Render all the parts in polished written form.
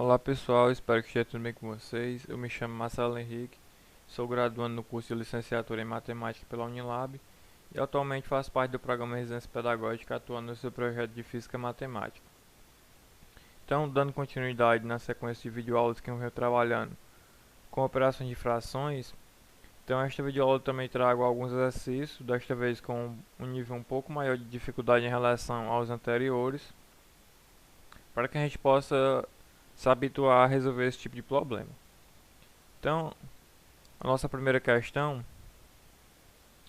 Olá pessoal, espero que esteja tudo bem com vocês. Eu me chamo Marcelo Henrique, sou graduando no curso de licenciatura em Matemática pela Unilab e atualmente faço parte do programa Residência Pedagógica atuando no seu projeto de Física Matemática. Então, dando continuidade na sequência de videoaulas que eu venho trabalhando com operações de frações, então esta videoaula também trago alguns exercícios, desta vez com um nível um pouco maior de dificuldade em relação aos anteriores, para que a gente possa se habituar a resolver esse tipo de problema. Então, a nossa primeira questão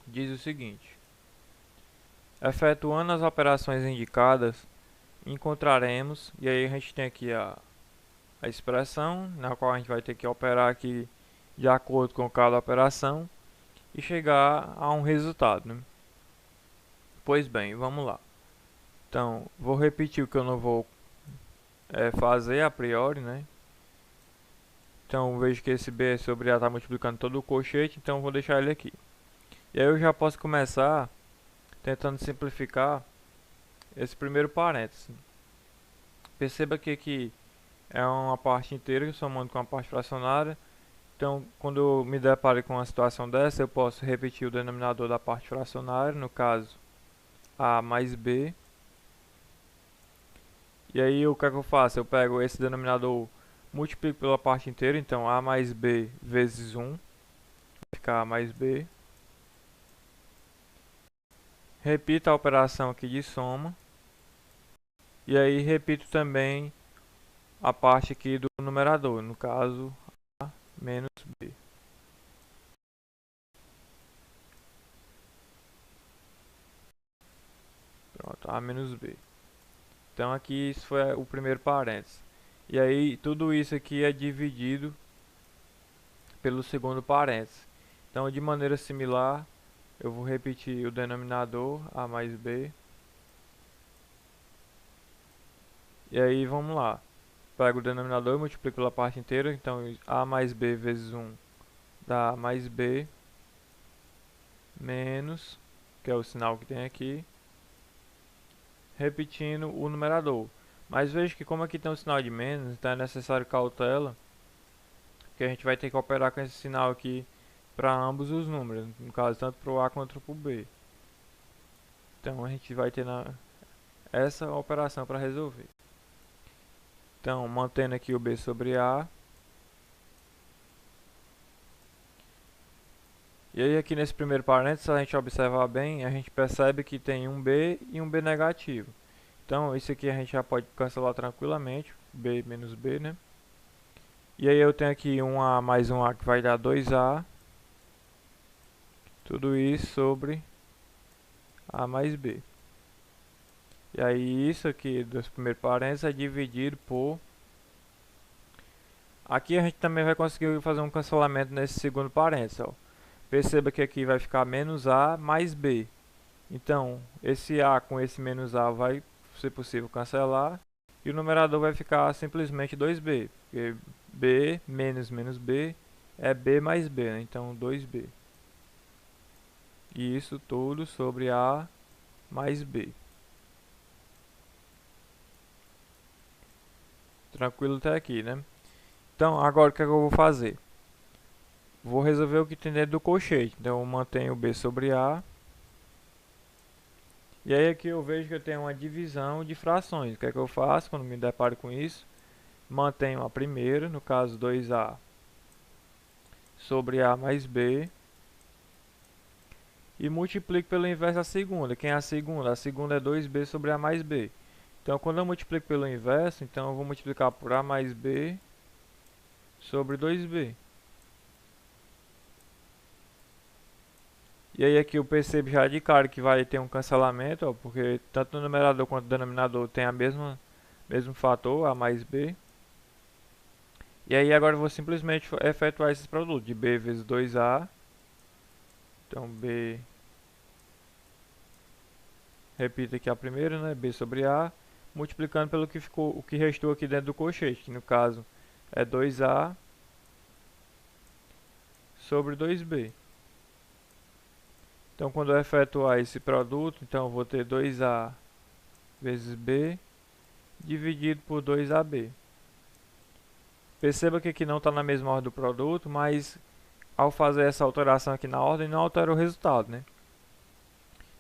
diz o seguinte: efetuando as operações indicadas, encontraremos, e aí a gente tem aqui a expressão, na qual a gente vai ter que operar aqui de acordo com cada operação e chegar a um resultado, né? Pois bem, vamos lá. Então, vou repetir o que eu não vou fazer a priori, né? Então, vejo que esse B sobre A está multiplicando todo o colchete, então vou deixar ele aqui. E aí eu já posso começar tentando simplificar esse primeiro parênteses. Perceba que aqui é uma parte inteira somando com a parte fracionária. Então, quando eu me deparo com uma situação dessa, eu posso repetir o denominador da parte fracionária, no caso A mais B. E aí o que é que eu faço? Eu pego esse denominador, multiplico pela parte inteira, então A mais B vezes 1, vai ficar A mais B. Repito a operação aqui de soma. E aí repito também a parte aqui do numerador, no caso A menos B. Pronto, A menos B. Então aqui isso foi o primeiro parênteses. E aí tudo isso aqui é dividido pelo segundo parênteses. Então de maneira similar, eu vou repetir o denominador A mais B. E aí vamos lá. Pego o denominador e multiplico pela parte inteira. Então A mais B vezes 1 dá A mais B menos, que é o sinal que tem aqui, repetindo o numerador. Mas veja que como aqui tem um sinal de menos, então é necessário cautela, que a gente vai ter que operar com esse sinal aqui para ambos os números, no caso tanto para o A quanto para o B. Então a gente vai ter essa operação para resolver. Então, mantendo aqui o B sobre A. E aí aqui nesse primeiro parênteses, se a gente observar bem, a gente percebe que tem um B e um B negativo. Então, isso aqui a gente já pode cancelar tranquilamente, B menos B, né? E aí eu tenho aqui um A mais um A que vai dar 2A. Tudo isso sobre A mais B. E aí isso aqui dos primeiros parênteses é dividido por... Aqui a gente também vai conseguir fazer um cancelamento nesse segundo parênteses, ó. Perceba que aqui vai ficar menos A mais B. Então, esse A com esse menos A vai ser possível cancelar. E o numerador vai ficar simplesmente 2B. Porque B menos menos B é B mais B, né? Então 2B. E isso tudo sobre A mais B. Tranquilo até aqui, né? Então, agora o que é que eu vou fazer? Vou resolver o que tem dentro do colchete. Então, eu mantenho B sobre A. E aí aqui eu vejo que eu tenho uma divisão de frações. O que é que eu faço quando me deparo com isso? Mantenho a primeira, no caso 2A sobre A mais B. E multiplico pelo inverso da segunda. Quem é a segunda? A segunda é 2B sobre A mais B. Então, quando eu multiplico pelo inverso, então eu vou multiplicar por A mais B sobre 2B. E aí aqui eu percebo já de cara que vai ter um cancelamento, ó, porque tanto no numerador quanto no denominador tem a mesmo fator, A mais B. E aí agora eu vou simplesmente efetuar esses produtos de B vezes 2A. Então B, repito aqui a primeira, né? B sobre A, multiplicando pelo que ficou, o que restou aqui dentro do colchete, que no caso é 2A sobre 2B. Então quando eu efetuar esse produto, então eu vou ter 2A vezes B dividido por 2AB. Perceba que aqui não está na mesma ordem do produto, mas ao fazer essa alteração aqui na ordem, não altera o resultado, né?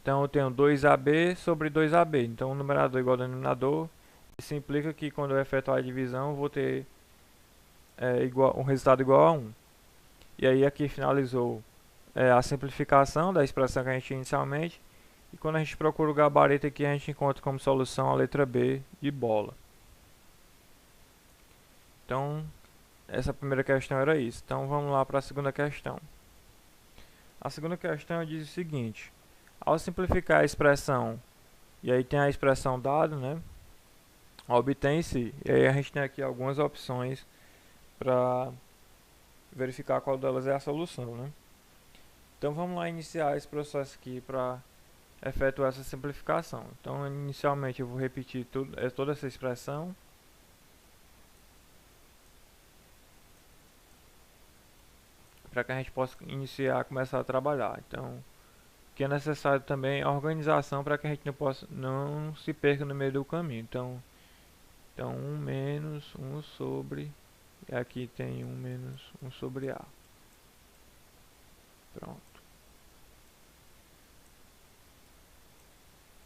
Então eu tenho 2AB sobre 2AB. Então o numerador igual ao denominador. Isso implica que quando eu efetuar a divisão, eu vou ter um resultado igual a 1. E aí aqui finalizou a simplificação da expressão que a gente tinha inicialmente. E quando a gente procura o gabarito aqui, a gente encontra como solução a letra B de bola. Então, essa primeira questão era isso. Então, vamos lá para a segunda questão. A segunda questão diz o seguinte: ao simplificar a expressão, e aí tem a expressão dado, né? Obtém-se, e aí a gente tem aqui algumas opções para verificar qual delas é a solução, né? Então, vamos lá iniciar esse processo aqui para efetuar essa simplificação. Então, inicialmente eu vou repetir toda essa expressão. Para que a gente possa começar a trabalhar. Então, o que é necessário também é organização para que a gente não se perca no meio do caminho. Então 1 menos 1 sobre, e aqui tem 1 menos 1 sobre A. Pronto.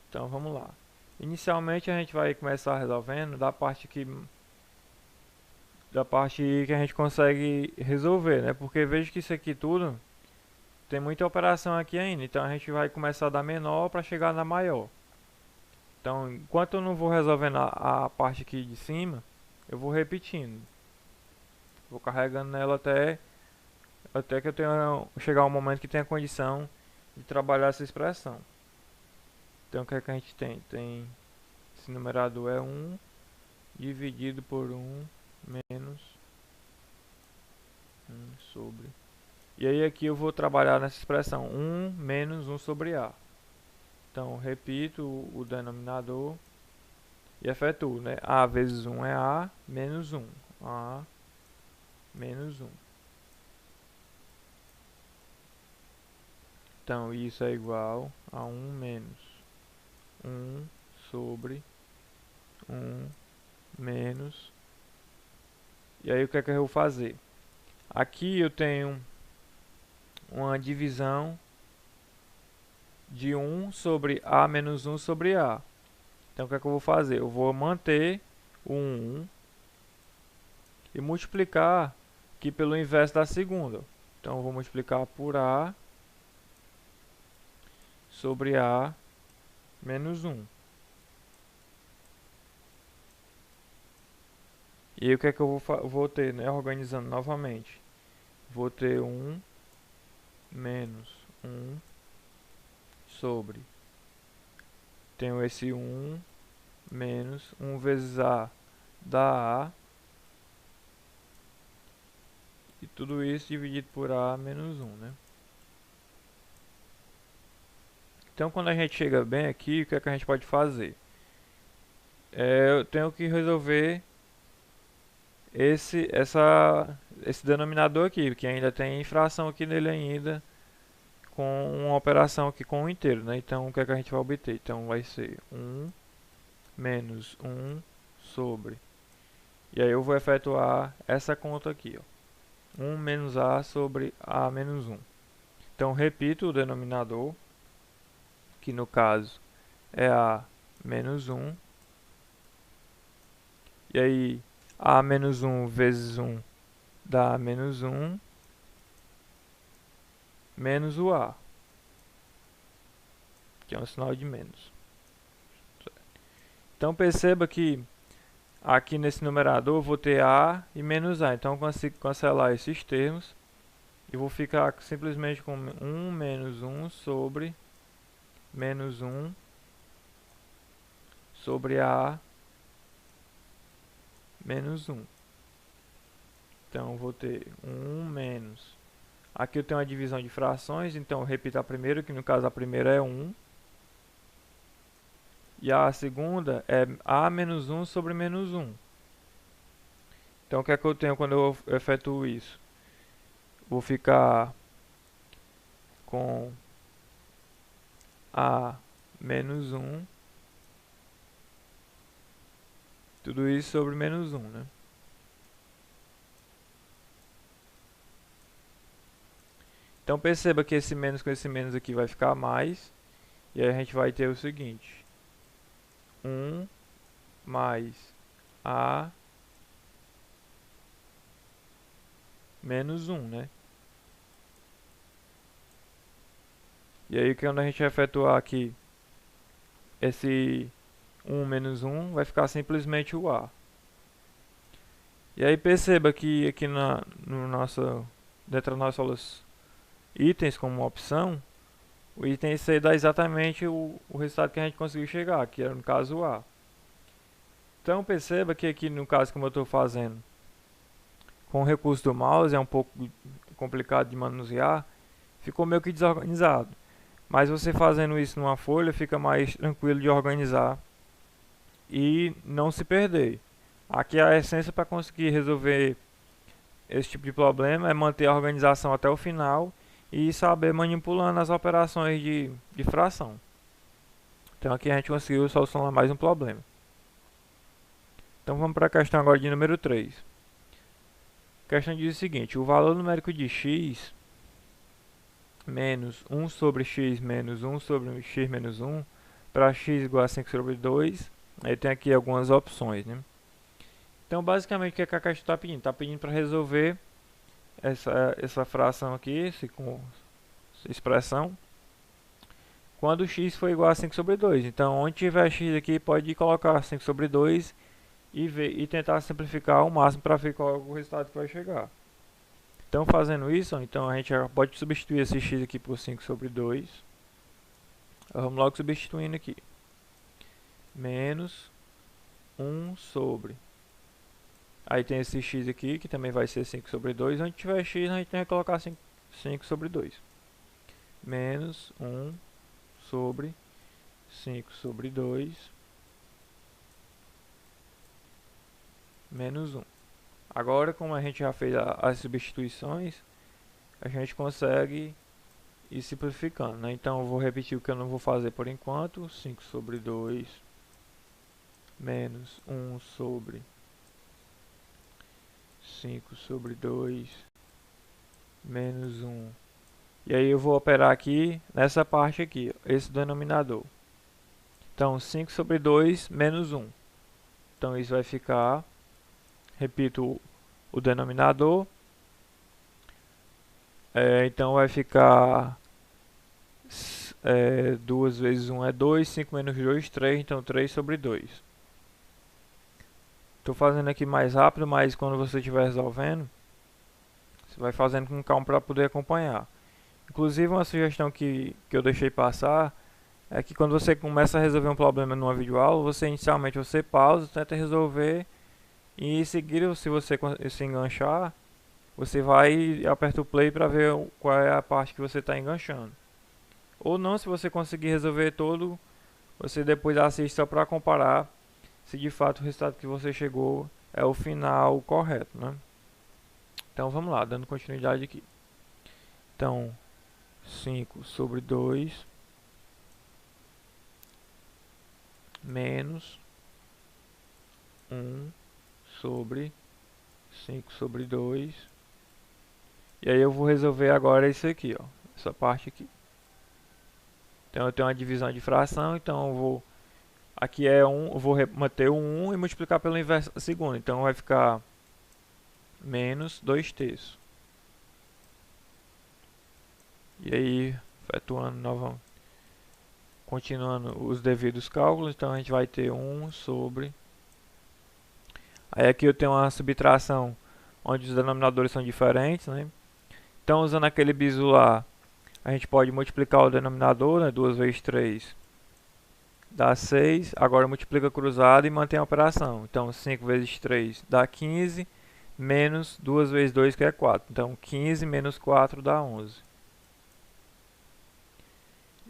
Então vamos lá. Inicialmente a gente vai começar resolvendo da parte que a gente consegue resolver, né? Porque veja que isso aqui tudo tem muita operação aqui ainda, então a gente vai começar da menor para chegar na maior. Então, enquanto eu não vou resolvendo a parte aqui de cima, eu vou repetindo. Vou carregando nela até que eu tenha chegar um momento que tenha condição de trabalhar essa expressão. Então, o que é que a gente tem? Esse numerador é 1 dividido por 1 menos 1 sobre. E aí aqui eu vou trabalhar nessa expressão 1 menos 1 sobre A. Então, repito o denominador e efetuo, né? A vezes 1 é A menos 1. A menos 1. Então, isso é igual a 1 menos 1 sobre 1 menos. E aí, o que é que eu vou fazer? Aqui eu tenho uma divisão de 1 sobre A menos 1 sobre A. Então, o que é que eu vou fazer? Eu vou manter o 1 e multiplicar aqui pelo inverso da segunda. Então, eu vou multiplicar por A sobre A menos 1. E aí, o que é que eu vou ter, né? Organizando novamente. Vou ter 1 menos 1 sobre. Tenho esse 1 menos 1 vezes A dá A. E tudo isso dividido por A menos 1, né? Então, quando a gente chega bem aqui, o que é que a gente pode fazer? Eu tenho que resolver esse denominador aqui, que ainda tem fração aqui nele ainda, com uma operação aqui com 1 inteiro, né? Então, o que é que a gente vai obter? Então, vai ser 1 menos 1 sobre. E aí eu vou efetuar essa conta aqui, ó. 1 menos A sobre A menos 1. Então, repito o denominador, que no caso é A menos 1. E aí, A menos 1 vezes 1 dá menos 1 menos o A, que é um sinal de menos. Então perceba que aqui nesse numerador eu vou ter A e menos A. Então eu consigo cancelar esses termos e vou ficar simplesmente com 1 menos 1 sobre menos 1 sobre A menos 1. Então eu vou ter 1 menos. Aqui eu tenho uma divisão de frações, então eu repito a primeira, que no caso a primeira é 1. E a segunda é A menos 1 sobre menos 1. Então o que é que eu tenho quando eu efetuo isso? Vou ficar com A menos 1. Tudo isso sobre menos 1, né? Então perceba que esse menos com esse menos aqui vai ficar mais. E aí a gente vai ter o seguinte: 1 mais A menos 1, né? E aí quando a gente efetuar aqui esse 1 menos 1, vai ficar simplesmente o A. E aí perceba que aqui dentro das nossas itens como opção, o item C dá exatamente o resultado que a gente conseguiu chegar, que era no caso o A. Então perceba que aqui no caso como eu estou fazendo com o recurso do mouse é um pouco complicado de manusear, ficou meio que desorganizado. Mas você fazendo isso numa folha fica mais tranquilo de organizar e não se perder. Aqui a essência para conseguir resolver esse tipo de problema é manter a organização até o final e saber manipulando as operações de fração. Então aqui a gente conseguiu solucionar mais um problema. Então vamos para a questão agora de número 3. A questão diz o seguinte: o valor numérico de x menos 1 sobre x menos 1 sobre x menos 1 para x igual a 5 sobre 2. Aí tem aqui algumas opções, né? Então basicamente o que a questão está pedindo? Está pedindo para resolver essa fração aqui, essa expressão, quando x for igual a 5 sobre 2. Então onde tiver x aqui pode colocar 5 sobre 2 e tentar simplificar ao máximo para ver qual é o resultado que vai chegar. Então fazendo isso, então a gente já pode substituir esse x aqui por 5 sobre 2. Vamos logo substituindo aqui. Menos 1 sobre. Aí tem esse x aqui, que também vai ser 5 sobre 2. Onde tiver x, a gente tem que colocar 5 sobre 2. Menos 1 sobre 5 sobre 2. Menos 1. Agora, como a gente já fez as substituições, a gente consegue ir simplificando, né? Então eu vou repetir o que eu não vou fazer por enquanto. 5 sobre 2 menos 1 sobre 5 sobre 2 menos 1. E aí eu vou operar aqui nessa parte aqui, esse denominador. Então 5 sobre 2 menos 1. Então isso vai ficar, repito o denominador, então vai ficar 2 vezes 1 é 2, 5 menos 2, 3, então 3 sobre 2. Estou fazendo aqui mais rápido, mas quando você estiver resolvendo, você vai fazendo com calma para poder acompanhar. Inclusive uma sugestão que eu deixei passar é que quando você começa a resolver um problema numa videoaula, você inicialmente você pausa, tenta resolver e em seguida, se você se enganchar, você vai e aperta o play para ver qual é a parte que você está enganchando. Ou não, se você conseguir resolver todo, você depois assiste só para comparar se de fato o resultado que você chegou é o final correto, né? Então vamos lá, dando continuidade aqui. Então 5 sobre 2 menos 1 sobre 5 sobre 2. E aí eu vou resolver agora isso aqui, ó, essa parte aqui. Então eu tenho uma divisão de fração, então eu vou aqui é 1, eu vou manter o 1 e multiplicar pelo inverso da segunda. Então vai ficar menos 2 terços. E aí, efetuando novamente, continuando os devidos cálculos, então a gente vai ter 1 sobre... Aí aqui eu tenho uma subtração onde os denominadores são diferentes, né? Então usando aquele bizu lá, a gente pode multiplicar o denominador, né? 2 vezes 3 dá 6. Agora multiplica cruzado e mantém a operação. Então 5 vezes 3 dá 15, menos 2 vezes 2 que é 4. Então 15 menos 4 dá 11.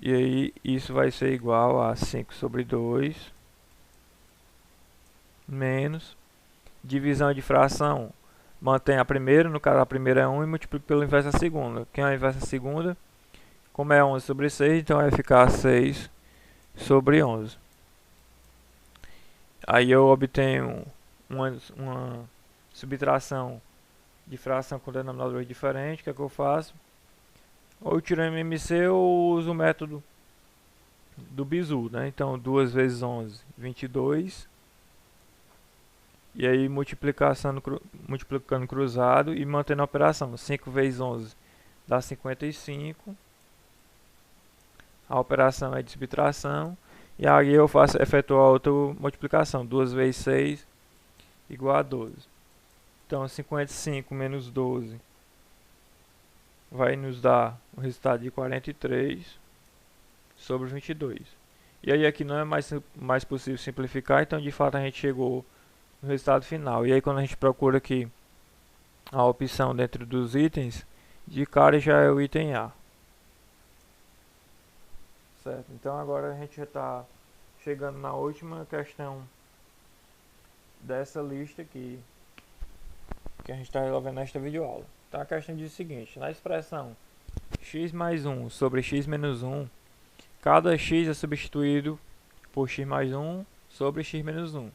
E aí isso vai ser igual a 5 sobre 2 menos divisão de fração. Mantém a primeira, no caso a primeira é 1 e multiplica pelo inverso da segunda. Quem é o inverso da segunda? Como é 11 sobre 6, então vai ficar 6 sobre 11. Aí eu obtenho uma subtração de fração com denominadores diferentes. O que é que eu faço? Ou eu tiro MMC ou uso o método do bizu, né? Então 2 vezes 11, 22. E aí multiplicando cruzado e mantendo a operação. 5 vezes 11 dá 55. A operação é de subtração. E aí eu efetuo a outra multiplicação. 2 vezes 6 igual a 12. Então 55 menos 12 vai nos dar o resultado de 43 sobre 22. E aí aqui não é mais possível simplificar, então de fato a gente chegou no resultado final. E aí quando a gente procura aqui a opção dentro dos itens, de cara já é o item A. Certo, então agora a gente já está chegando na última questão dessa lista aqui que a gente está resolvendo nesta videoaula. Então a questão diz o seguinte: na expressão x mais 1 sobre x menos 1, cada x é substituído por x mais 1 sobre x menos 1.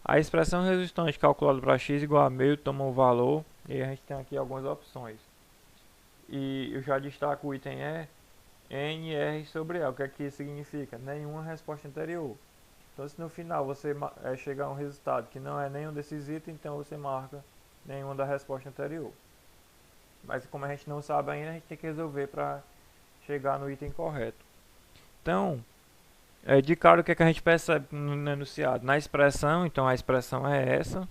A expressão resultante calculada para x igual a meio toma o valor, e a gente tem aqui algumas opções. E eu já destaco o item E, NR sobre E. O que é que isso significa? Nenhuma resposta anterior. Então se no final você chegar a um resultado que não é nenhum desses itens, então você marca nenhuma da resposta anterior. Mas como a gente não sabe ainda, a gente tem que resolver para chegar no item correto. Então, de cara o que é que a gente percebe no enunciado? Na expressão, então a expressão é essa.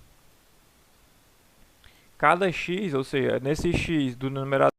Cada x, ou seja, nesse x do numerador